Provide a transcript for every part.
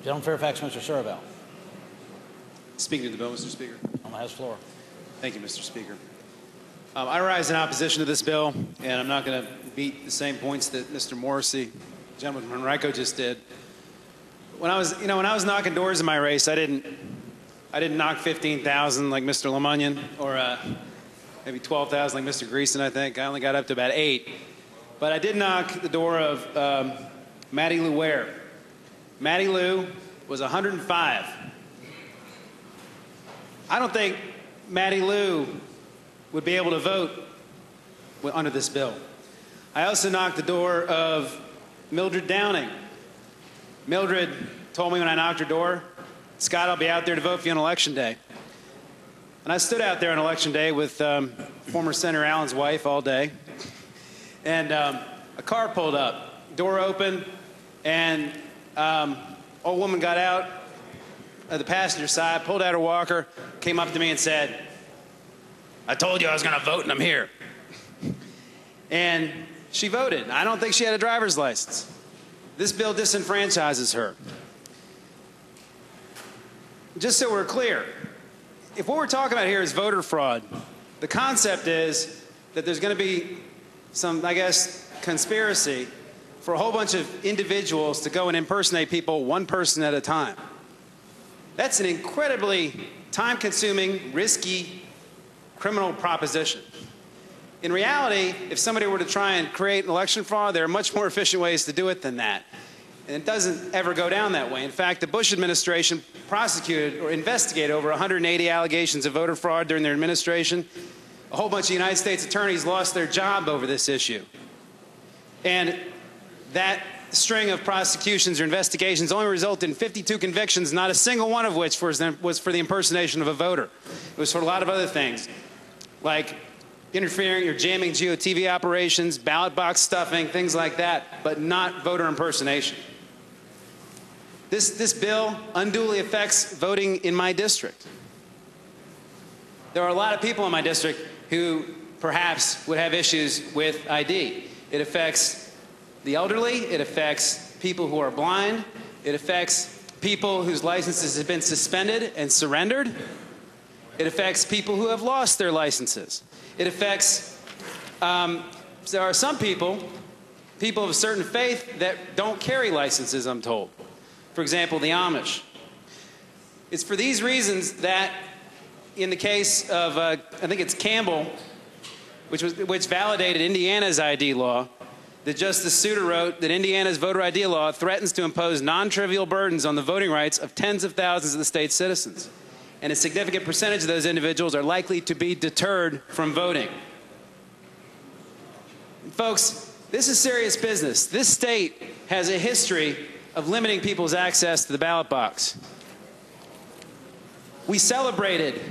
Gentleman Fairfax, Mr. Surovell. Speaking to the bill, Mr. Speaker. On the House floor. Thank you, Mr. Speaker. I rise in opposition to this bill, and I'm not going to beat the same points that Mr. Morrissey, gentleman from Henrico, just did. When I was knocking doors in my race, I didn't knock 15,000 like Mr. Lemunion, or maybe 12,000 like Mr. Greason, I think. I only got up to about 8. But I did knock the door of Mattie Lou Ware. Mattie Lou was 105. I don't think Mattie Lou would be able to vote under this bill. I also knocked the door of Mildred Downing. Mildred told me when I knocked her door, Scott, I'll be out there to vote for you on Election Day. And I stood out there on Election Day with former Senator Allen's wife all day. And a car pulled up, door open, and old woman got out at the passenger side, pulled out her walker, came up to me and said, I told you I was going to vote and I'm here. And she voted. I don't think she had a driver's license. This bill disenfranchises her. Just so we're clear, if what we're talking about here is voter fraud, the concept is that there's going to be some, I guess, conspiracy for a whole bunch of individuals to go and impersonate people one person at a time. That's an incredibly time-consuming, risky, criminal proposition. In reality, if somebody were to try and create an election fraud, there are much more efficient ways to do it than that. And it doesn't ever go down that way. In fact, the Bush administration prosecuted or investigated over 180 allegations of voter fraud during their administration. A whole bunch of United States attorneys lost their job over this issue. And that string of prosecutions or investigations only resulted in 52 convictions, not a single one of which was for the impersonation of a voter. It was for a lot of other things, like interfering or jamming GeoTV operations, ballot box stuffing, things like that, but not voter impersonation. This bill unduly affects voting in my district. There are a lot of people in my district who perhaps would have issues with ID. It affects the elderly, it affects people who are blind, it affects people whose licenses have been suspended and surrendered, it affects people who have lost their licenses. It affects, there are some people of a certain faith that don't carry licenses, I'm told. For example, the Amish. It's for these reasons that in the case of, I think it's Campbell, which validated Indiana's ID law, that Justice Souter wrote that Indiana's voter ID law threatens to impose non-trivial burdens on the voting rights of tens of thousands of the state's citizens. And a significant percentage of those individuals are likely to be deterred from voting. And folks, this is serious business. This state has a history of limiting people's access to the ballot box. We celebrated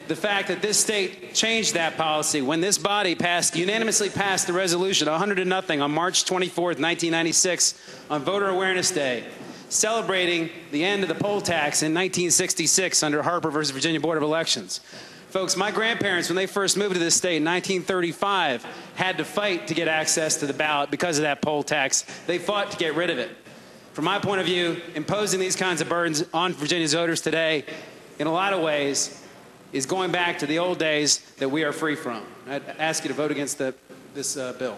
the fact that this state changed that policy when this body unanimously passed the resolution 100-0 on March 24th, 1996 on Voter Awareness Day, celebrating the end of the poll tax in 1966 under Harper versus Virginia Board of Elections. Folks, my grandparents, when they first moved to this state in 1935, had to fight to get access to the ballot because of that poll tax. They fought to get rid of it. From my point of view, imposing these kinds of burdens on Virginia's voters today, in a lot of ways, is going back to the old days that we are free from. I'd ask you to vote against this bill.